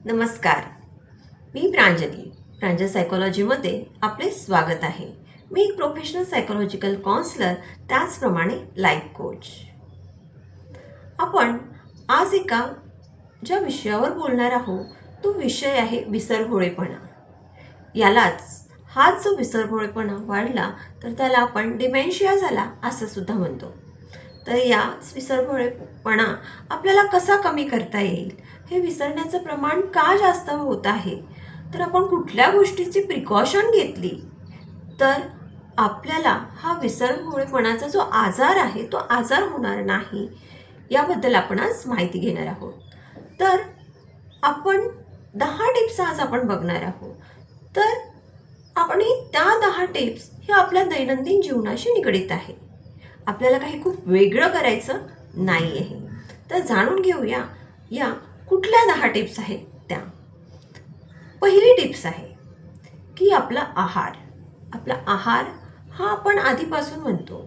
नमस्कार. मी प्रांजल सायकोलॉजीमध्ये आपले स्वागत आहे. मी एक प्रोफेशनल सायकोलॉजिकल काउन्सलर, त्याचप्रमाणे लाईफ कोच. आपण आज ज्या विषयावर बोलणार आहोत तो विषय आहे विसरभोळेपणा. हाच जो विसरभोळेपणा वाढला तर त्याला आपण डिमेन्शिया झाला असं सुद्धा म्हणतो. तर या विसरभोळेपणा आपल्याला कसा कमी करता येईल, हे विसरण्याचं प्रमाण का जास्त होत आहे, तर आपण कुठल्या गोष्टीची प्रिकॉशन घेतली तर आपल्याला हा विसरभोळेपणाचा जो आजार आहे तो आजार होणार नाही, याबद्दल आपण आज माहिती घेणार आहोत. तर आपण 10 टिप्स आज आपण बघणार आहोत. तर आपण त्या 10 टिप्स हे आपल्या दैनंदिन जीवनाशी निगडित आहे. आपल्याला काही खूप वेगळं करायचं नाही आहे. तर जाणून घेऊया या कुठल्या 10 टिप्स आहेत त्या. पहिली टिप्स आहे की आपला आहार हा आपण आधीपासून म्हणतो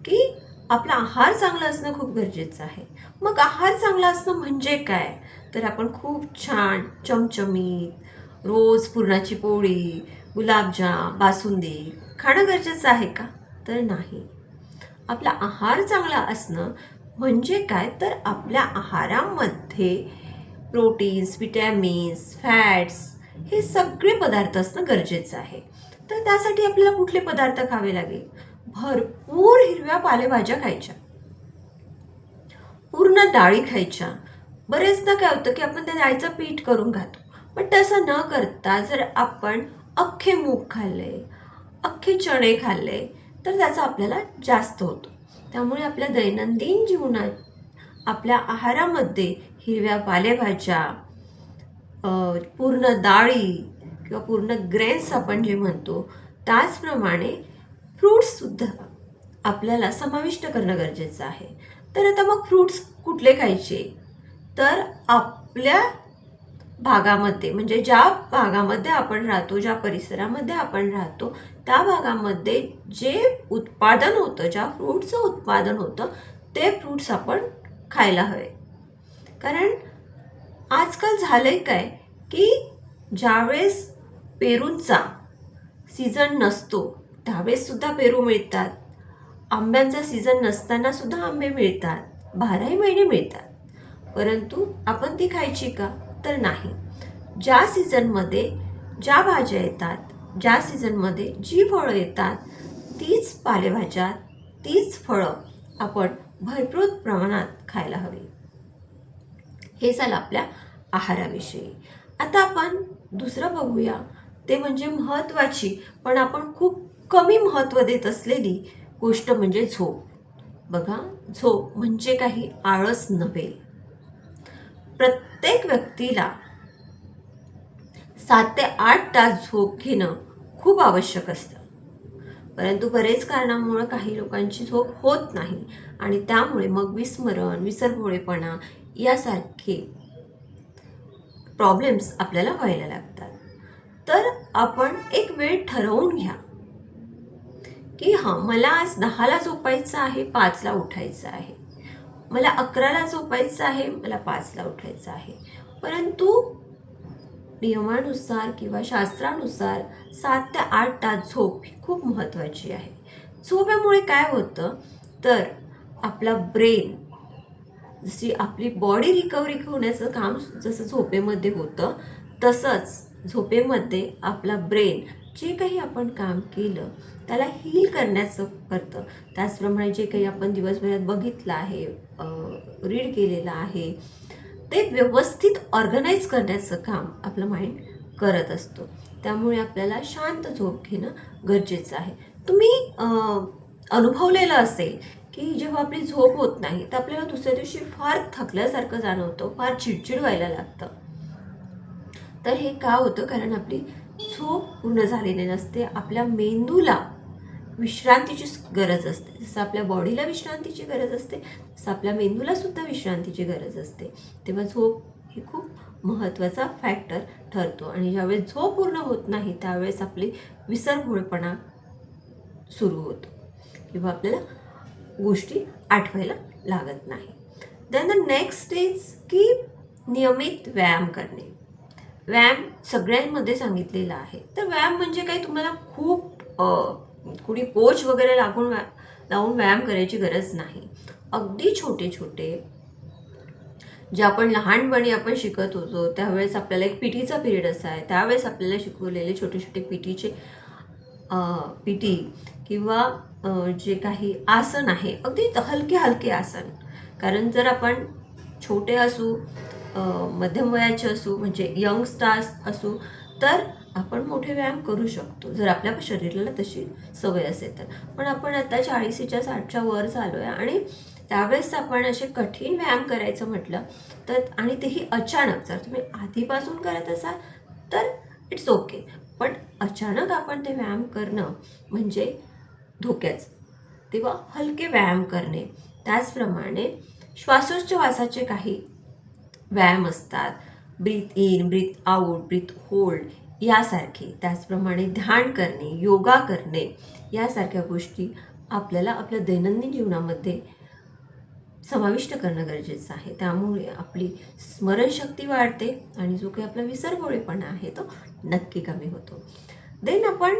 की आपला आहार चांगला असणं खूप गरजेचं आहे. मग आहार चांगला असणं म्हणजे काय, तर आपण खूप छान चमचमीत रोज पुरणाची पोळी, गुलाबजाम, बासुंदी खाणं गरजेचं आहे का, तर नाही. आपला आहार चांगला असणं म्हणजे काय, तर आपल्या आहारामध्ये प्रोटीन्स, विटॅमिन्स, फॅट्स हे सगळे पदार्थ असणं गरजेचं आहे. तर त्यासाठी आपल्याला कुठले पदार्थ खावे लागेल, भरपूर हिरव्या पालेभाज्या खायच्या, पूर्ण डाळी खायच्या. बरेचदा काय होतं की आपण त्या डाळीचं पीठ करून खातो, पण तसं न करता जर आपण अख्खे मूग खाल्ले, अख्खे चणे खाल्ले तर त्याचा आपल्याला जास्त होतो. त्यामुळे आपल्या दैनंदिन जीवनात आपल्या आहारामध्ये हिरव्या पालेभाज्या, पूर्ण डाळी किंवा पूर्ण ग्रेन्स आपण जे म्हणतो, त्याचप्रमाणे फ्रूट्ससुद्धा आपल्याला समाविष्ट करणं गरजेचं आहे. तर आता मग फ्रूट्स कुठले खायचे, तर आपल्या भागामध्ये म्हणजे ज्या भागामध्ये आपण राहतो, ज्या परिसरामध्ये आपण राहतो त्या भागामध्ये जे उत्पादन होतं, ज्या फ्रूटचं उत्पादन होतं ते फ्रूट्स आपण खायला हवे. कारण आजकाल झालंय काय की ज्यावेळेस पेरूंचा सीझन नसतो त्यावेळेस सुद्धा पेरू मिळतात, आंब्यांचा सीझन नसताना सुद्धा आंबे मिळतात, 12ही महिने मिळतात. परंतु आपण ती खायची का, तर नाही. ज्या सीझनमध्ये ज्या भाज्या येतात, ज्या सीझनमध्ये जी फळं येतात, तीच पालेभाज्या, तीच फळं आपण भरपूर प्रमाणात खायला हवी. हे झालं आपल्या आहाराविषयी. आता आपण दुसरं बघूया, ते म्हणजे महत्त्वाची पण आपण खूप कमी महत्त्व देत असलेली गोष्ट म्हणजे झोप. बघा, झोप म्हणजे काही आळस नव्हे. प्रत्येक व्यक्तीला 7 ते 8 तास झोप घेणं खूप आवश्यक असतं. परंतु बरेच कारणामुळे काही लोकांची झोप होत नाही आणि त्यामुळे मग विस्मरण, विसरभोळेपणा यासारखे प्रॉब्लेम्स आपल्याला व्हायला लागतात. तर आपण एक वेळ ठरवून घ्या की मला आज 10ला झोपायचं आहे, 5ला उठायचं आहे. मला 11ला झोपायचं आहे, मला 5ला उठायचं आहे. परंतु नियमानुसार किंवा शास्त्रानुसार 7 ते 8 तास झोप ही खूप महत्त्वाची आहे. झोपेमुळे काय होतं, तर आपला ब्रेन, जशी आपली बॉडी रिकव्हरी होण्याचं काम जसं झोपेमध्ये होतं, तसंच झोपेमध्ये आपला ब्रेन जे काही आपण काम केलं त्याला हील करण्याचं करतं. त्याचप्रमाणे जे काही आपण दिवसभरात बघितलं आहे, रीड केलेलं आहे, ते व्यवस्थित ऑर्गनाईज करण्याचं काम आपलं माइंड करत असतो. त्यामुळे आपल्याला शांत झोप घेणं गरजेचं आहे. तुम्ही अनुभवलेलं असेल की जेव्हा आपली झोप होत नाही तर आपल्याला दुसऱ्या दिवशी फार थकल्यासारखं जाणवतं, फार चिडचिड व्हायला लागतं. तर हे का होतं, कारण आपली झोप पूर्ण झालेली नसते. आपल्या मेंदूला विश्रांतीची गरज असते. जसं आपल्या बॉडीला विश्रांतीची गरज असते, तसं आपल्या मेंदूला सुद्धा विश्रांतीची गरज असते. तेव्हा झोप ही खूप महत्त्वाचा फॅक्टर ठरतो आणि ज्यावेळेस झोप पूर्ण होत नाही त्यावेळेस आपली विसरभोळेपणा सुरू होतो किंवा आपल्याला गोष्टी आठवायला लागत नाही. देन द नेक्स्ट इज की नियमित व्यायाम करणे. व्यायाम सगळ्यांमध्ये सांगितलेला आहे. तर व्यायाम म्हणजे काही तुम्हाला खूप कुणी कोच वगैरे लावून व्यायाम करायची गरज नाही. अगदी छोटे छोटे जे आपण लहानपणी आपण शिकत होतो त्यावेळेस आपल्याला एक पीटीचा पिरियड असाय, त्यावेळेस आपल्याला शिकवलेले छोटे छोटे पीटी किंवा जे काही आसन आहे अगदी हलके हलके आसन. कारण जर आपण छोटे असू, मध्यम वयाचे असू म्हणजे यंग स्टार्स असू तर आपण मोठे व्यायाम करू शकतो जर आपल्या शरीराला तशी सवय असेल तर. पण आपण आता 40च्या 60च्या वर झालो आहे आणि त्यावेळेस आपण असे कठीण व्यायाम करायचं म्हटलं तर आणि तेही अचानक जर तुम्ही आधीपासून करत असाल तर इट्स ओके. पण अचानक आपण ते व्यायाम करणं म्हणजे धोक्याचं. तेव्हा हलके व्यायाम करणे, त्याचप्रमाणे श्वासोच्छवासाचे काही व्यायाम असतात, breath in, breath out, breath hold यासारखे. त्याचप्रमाणे ध्यान करणे, योगा करणे यासारख्या गोष्टी आपल्याला आपल्या दैनंदिन जीवनामध्ये समाविष्ट करणं गरजेचं आहे. त्यामुळे आपली स्मरणशक्ती वाढते आणि जो काही आपला विसरभोळेपणा आहे तो नक्की कमी होतो. देन आपण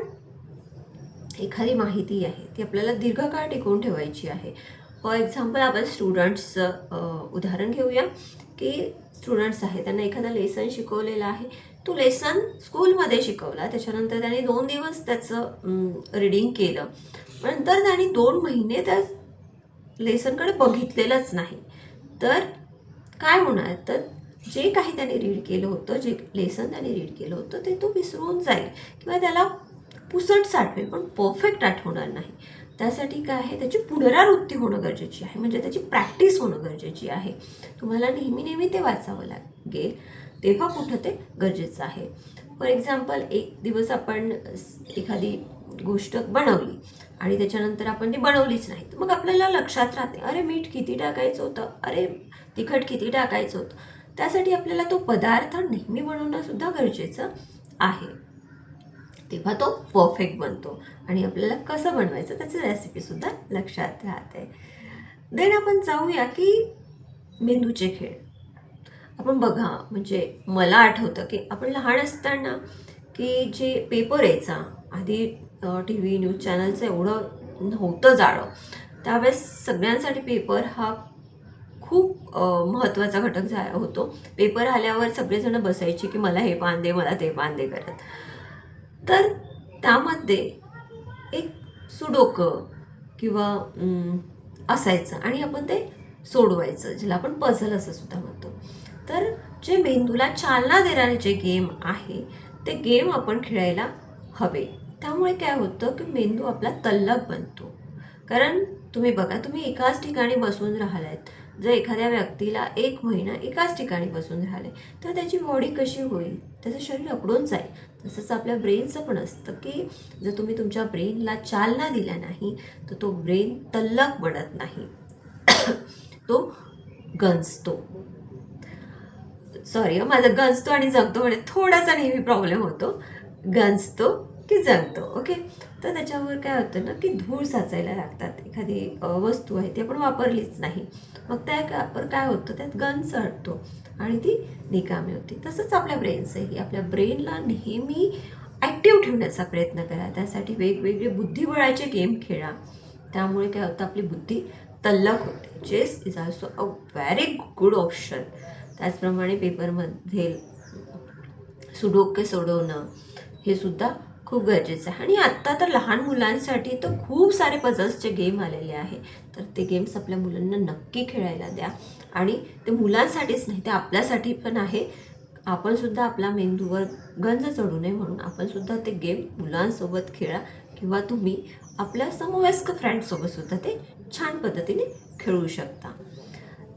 एखादी माहिती आहे ती आपल्याला दीर्घकाळ टिकवून ठेवायची आहे. फॉर एक्झाम्पल आपण स्टुडंट्सचं उदाहरण घेऊया की स्टुडंट्स आहे त्यांना एखादा लेसन शिकवलेला आहे. तो लेसन स्कूलमध्ये शिकवला, त्याच्यानंतर त्याने 2 दिवस त्याचं रीडिंग केलं, नंतर त्याने 2 महिने त्या लेसनकडे बघितलेलंच नाही. तर काय होणार, तर जे काही त्याने रीड केलं होतं, जे लेसन त्याने रीड केलं होतं ते तो विसरून जाईल किंवा त्याला पुसट साठवेल, पण परफेक्ट आठवणार नाही. त्यासाठी काय आहे, त्याची पुनरावृत्ती होणं गरजेची आहे, म्हणजे त्याची प्रॅक्टिस होणं गरजेची आहे. तुम्हाला नेहमी नेहमी ते वाचावं लागेल, तेव्हा कुठं ते गरजेचं आहे. फॉर एक्झाम्पल एक दिवस आपण एखादी गोष्ट बनवली आणि त्याच्यानंतर आपण ती बनवलीच नाही, तर मग आपल्याला लक्षात राहते अरे मीठ किती टाकायचं होतं, अरे तिखट किती टाकायचं होतं. त्यासाठी आपल्याला तो पदार्थ नेहमी बनवणं सुद्धा गरजेचं आहे, तेव्हा तो परफेक्ट बनतो आणि आपल्याला कसं बनवायचं त्याची रेसिपीसुद्धा लक्षात राहते. देन आपण जाऊया की मेंदूचे खेळ. आपण बघा, म्हणजे मला आठवतं की आपण लहान असताना की जे पेपर यायचा आधी, टी व्ही न्यूज चॅनलचं एवढं नव्हतं जाळं, त्यावेळेस सगळ्यांसाठी पेपर हा खूप महत्त्वाचा घटक होतो. पेपर आल्यावर सगळेजण बसायचे की मला हे पान दे, मला ते पान दे करत. तर त्यामध्ये एक सुडोकं किंवा असायचं आणि आपण ते सोडवायचं, ज्याला आपण पझल असं सुद्धा म्हणतो. तर जे मेंदूला चालना देणारे जे गेम आहे ते गेम आपण खेळायला हवे. त्यामुळे काय होतं की मेंदू आपला तल्लख बनतो. कारण तुम्ही बघा, तुम्ही एकाच ठिकाणी बसून राहिलात, जर एखाद्या व्यक्तीला 1 महिना एकाच ठिकाणी बसून राहिले तर त्याची बॉडी कशी होईल, त्याचं शरीर अकडून जाईल. तसंच आपल्या ब्रेनचं पण असतं की जर तुम्ही तुमच्या ब्रेनला चालना दिल्या नाही तर तो ब्रेन तल्लख बनत नाही, तो गंजतो. सॉरी, माझं गंजतो आणि जगतो म्हणजे थोडासा नेहमी प्रॉब्लेम होतो. गंजतो की जगतो, ओके. तर त्याच्यावर काय होतं ना की धूळ साचायला लागतात. एखादी वस्तू आहे ती आपण वापरलीच नाही, मग काय होतं, त्यात गंज चढतो आणि ती निकामी होती. तसंच आपल्या ब्रेनचंही, आपल्या ब्रेनला नेहमी ॲक्टिव्ह ठेवण्याचा प्रयत्न करा. त्यासाठी वेगवेगळे बुद्धिबळाचे गेम खेळा. त्यामुळे काय होतं, आपली बुद्धी तल्लख होते. Chess is also a very good option. त्याचप्रमाणे पेपरमध्ये सुडोके सोडवणं हे सुद्धा खूप गरजेचं आहे. आणि आत्ता तर लहान मुलांसाठी तर खूप सारे पझल्सचे गेम आलेले आहे. तर ते गेम्स आपल्या मुलांना नक्की खेळायला द्या. आणि ते मुलांसाठीच नाही, ते आपल्यासाठी पण आहे. आपण सुद्धा आपला मेंदूवर गंज चढू नये म्हणून आपण सुद्धा ते गेम मुलांसोबत खेळा किंवा तुम्ही आपल्या समवयस्क फ्रेंड्ससोबत सुद्धा ते छान पद्धतीने खेळू शकता.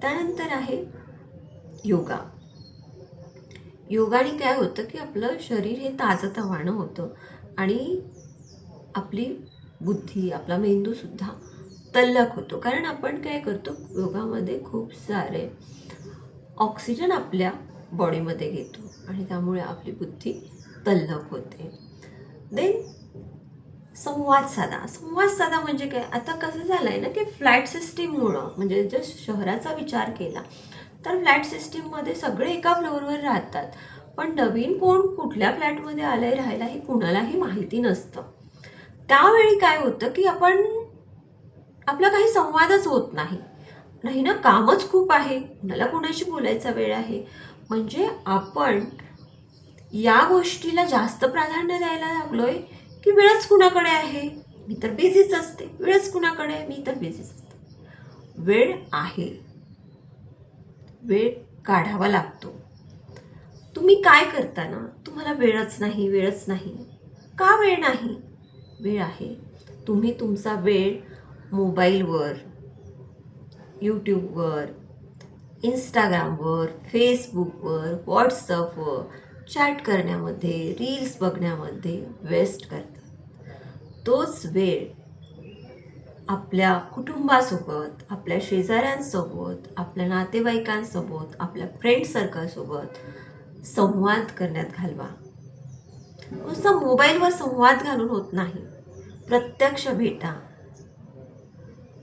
त्यानंतर आहे योगा. योगाने काय होतं की आपलं शरीर हे ताजंतवानं होतं आणि आपली बुद्धी, आपला मेंदूसुद्धा तल्लख होतो. कारण आपण काय करतो, योगामध्ये खूप सारे ऑक्सिजन आपल्या बॉडीमध्ये घेतो आणि त्यामुळे आपली बुद्धी तल्लख होते. देन संवाद साधा. संवाद साधा म्हणजे काय, आता कसं झालं आहे ना की फ्लॅट सिस्टीममुळं, म्हणजे जर शहराचा विचार केला तर फ्लॅट सिस्टीममध्ये सगळे एका फ्लोअरवर राहतात. पण नवीन कोण कुठल्या फ्लॅटमध्ये आलंय राहायला हे कुणालाही माहिती नसतं. त्यावेळी काय होतं की आपला काही संवादच होत नाही. नाही ना, कामच खूप आहे, कुणाला कोणाशी बोलायचा वेळ आहे. म्हणजे आपण या गोष्टीला जास्त प्राधान्य द्यायला लागलोय की वेळच कुणाकडे आहे, मी तर बिझीच असते. वेळच कुणाकडे आहे, मी तर बिझीच असते. वेळ आहे, वेळ काढावा लागतो. तुम्ही काय करता ना, तुम्हाला वेळच नाही, वेळच नाही. का वेळ नाही? वेळ आहे. तुम्ही तुमचा वेळ मोबाईलवर, यूट्यूबवर, इंस्टाग्रामवर, फेसबुकवर, व्हॉट्सअपवर चॅट करण्यामध्ये, रील्स बघण्यामध्ये वेस्ट करतात. तोच वेळ आपल्या कुटुंबासोबत, आपल्या शेजाऱ्यांसोबत, आपल्या नातेवाईकांसोबत, आपल्या फ्रेंड सर्कलसोबत संवाद करण्यात घालवा. नुसतं मोबाईलवर संवाद घालून होत नाही. प्रत्यक्ष भेटा,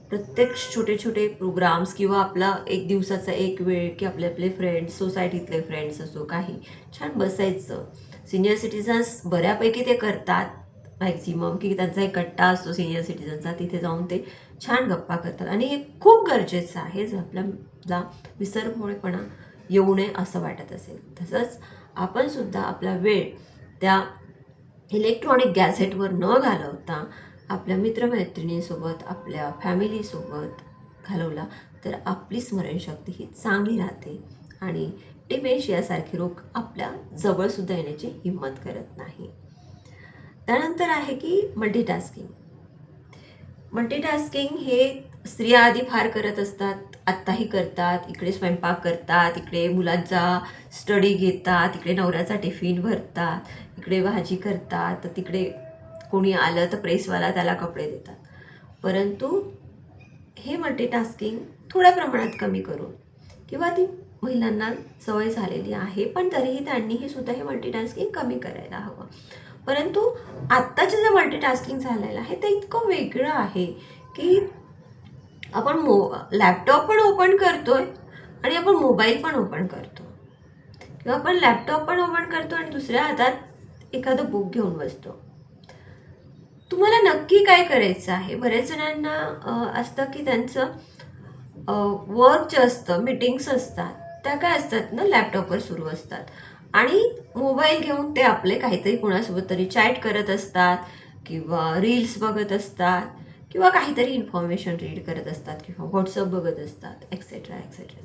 प्रत्यक्ष छोटे छोटे प्रोग्राम्स किंवा आपला एक दिवसाचा एक वेळ की आपले आपले फ्रेंड्स, सोसायटीतले फ्रेंड्स असो काही, छान बसायचं. सिनियर सिटीजन्स बऱ्यापैकी ते करतात मॅक्झिमम, की त्यांचा एक गट्टा असतो सिनियर सिटीजनचा, तिथे जाऊन ते छान गप्पा करतात आणि हे खूप गरजेचं आहे जर आपल्याला विसरभोळेपणा येऊ नये असं वाटत असेल. तसंच आपण सुद्धा आपला वेळ त्या इलेक्ट्रॉनिक गॅझेटवर न घालवता आपल्या मित्रमैत्रिणींसोबत, आपल्या फॅमिलीसोबत घालवला तर आपली स्मरणशक्ती ही चांगली राहते आणि डिमेन्शियासारखे रोग आपल्या जवळसुद्धा येण्याची हिंमत करत नाही. त्यानंतर आहे की मल्टीटास्किंग. मल्टीटास्किंग हे स्त्रिया आधी फार करत असतात, आत्ताही करतात. इकडे स्वयंपाक करतात, इकडे मुलांचा स्टडी घेतात, इकडे नवऱ्याचा टिफिन भरतात, इकडे भाजी करतात, तर तिकडे कोणी आलं तर प्रेसवाला त्याला कपडे देतात. परंतु हे मल्टीटास्किंग थोड्या प्रमाणात कमी करून, किंवा ती महिलांना सवय झालेली आहे पण तरीही त्यांनीही सुद्धा हे मल्टीटास्किंग कमी करायला हवं. परंतु आत्ताचं जे मल्टीटास्किंग झालेलं आहे ते इतकं वेगळं आहे की आपण लॅपटॉप पण ओपन करतोय आणि आपण मोबाईल पण ओपन करतो, किंवा आपण लॅपटॉप पण ओपन करतो आणि दुसऱ्या हातात एखादं बुक घेऊन बसतो. तुम्हाला नक्की काय करायचं आहे? बऱ्याच जणांना असतं की त्यांचं वर्क जे असतं, मीटिंग्स असतात, त्या काय असतात ना, लॅपटॉपवर सुरू असतात आणि मोबाईल घेऊन ते आपले काहीतरी कोणासोबत तरी चॅट करत असतात किंवा रील्स बघत असतात किंवा काहीतरी इन्फॉर्मेशन रीड करत असतात किंवा व्हॉट्सअप बघत असतात, एक्सेट्रा एक्सेट्रा.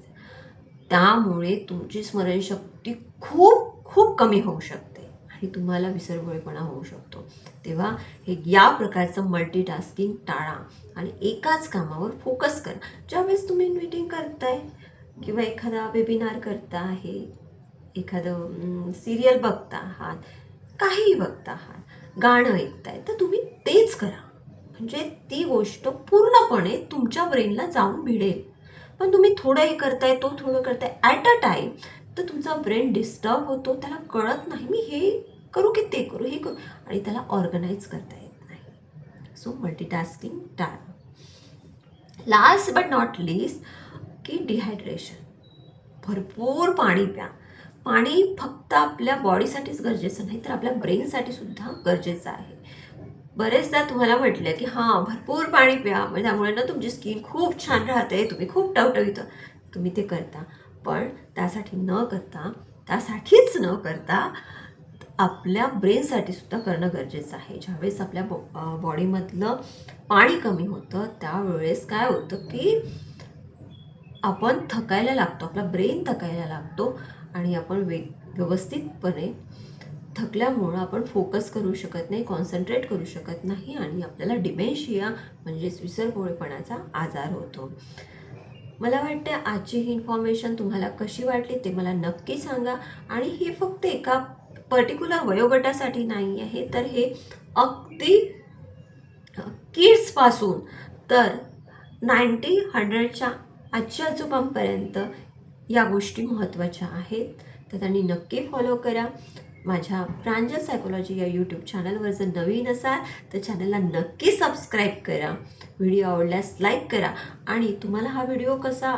त्यामुळे तुमची स्मरणशक्ती खूप खूप कमी होऊ शकते आणि तुम्हाला विसरभोळेपणा होऊ शकतो. तेव्हा हे या प्रकारचं मल्टीटास्किंग टाळा आणि एकाच कामावर फोकस करा. ज्यावेळेस तुम्ही मीटिंग करताय किंवा एखादा वेबिनार करता आहे, एखादं सिरियल बघता आहात, काहीही बघता आहात, गाणं ऐकताय, तर तुम्ही तेच करा. म्हणजे ती गोष्ट पूर्णपणे तुमच्या ब्रेनला जाऊन भिडेल. पण तुम्ही थोडं हे करताय, तो थोडं करताय ॲट अ टाईम, तर तुमचा ब्रेन डिस्टर्ब होतो, त्याला कळत नाही मी हे करू की ते करू, हे करू, आणि त्याला ऑर्गनाईज करता येत नाही. सो मल्टीटास्किंग टाळा. लास्ट बट नॉट लिस्ट की डिहायड्रेशन. भरपूर पाणी प्या. पाणी फक्त आपल्या बॉडीसाठीच गरजेचं नाही तर आपल्या ब्रेनसाठी सुद्धा गरजेचं आहे. बरेचदा तुम्हाला म्हटलं की हां, भरपूर पाणी प्या, म्हणजे त्यामुळे ना तुमची स्किन खूप छान राहते, तुम्ही खूप टवटवीत, तुम्ही ते करता. पण त्यासाठीच न करता आपल्या ब्रेनसाठी सुद्धा करणं गरजेचं आहे. ज्यावेळेस आपल्या बॉडीमधलं पाणी कमी होतं त्यावेळेस काय होतं की आपण थकायला लागतो, आपला ब्रेन थकायला लागतो आणि आपण व्यवस्थितपणे थकल्यामुळं आपण फोकस करू शकत नाही, कॉन्सन्ट्रेट करू शकत नाही आणि आपल्याला डिमेन्शिया म्हणजेच विसरभोळेपणाचा आजार होतो. मला वाटते आजची ही इन्फॉर्मेशन तुम्हाला कशी वाटली ते मला नक्की सांगा. आणि हे फक्त एका पर्टिक्युलर वयोगटासाठी नाही आहे, तर हे अगदी किड्सपासून तर 90-100च्या आजच्या आजोबांपर्यंत या गोष्टी महत्त्वाच्या आहेत. तर त्यांनी नक्की फॉलो करा. माझ्या प्रांजल सायकोलॉजी या यूट्यूब चॅनलवर जर नवीन असाल तर चॅनलला नक्की सबस्क्राईब करा. व्हिडिओ आवडल्यास लाईक करा आणि तुम्हाला हा व्हिडिओ कसा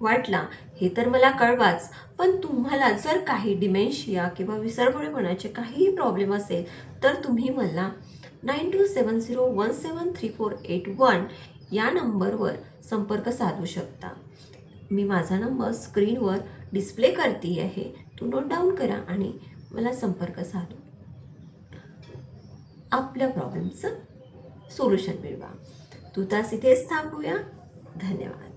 वाटला हे तर मला कळवाच, पण तुम्हाला जर काही डिमेन्शिया किंवा विसरभोळेपणाचे काहीही प्रॉब्लेम असेल तर तुम्ही मला 9270173481 या नंबरवर संपर्क साधू शकता. मी माझा नंबर स्क्रीनवर डिस्प्ले करते आहे, तो नोट डाऊन करा आणि मला संपर्क साधू आपल्या प्रॉब्लेमचं सोल्युशन मिळवा. तूतास इथेच थांबूया. धन्यवाद.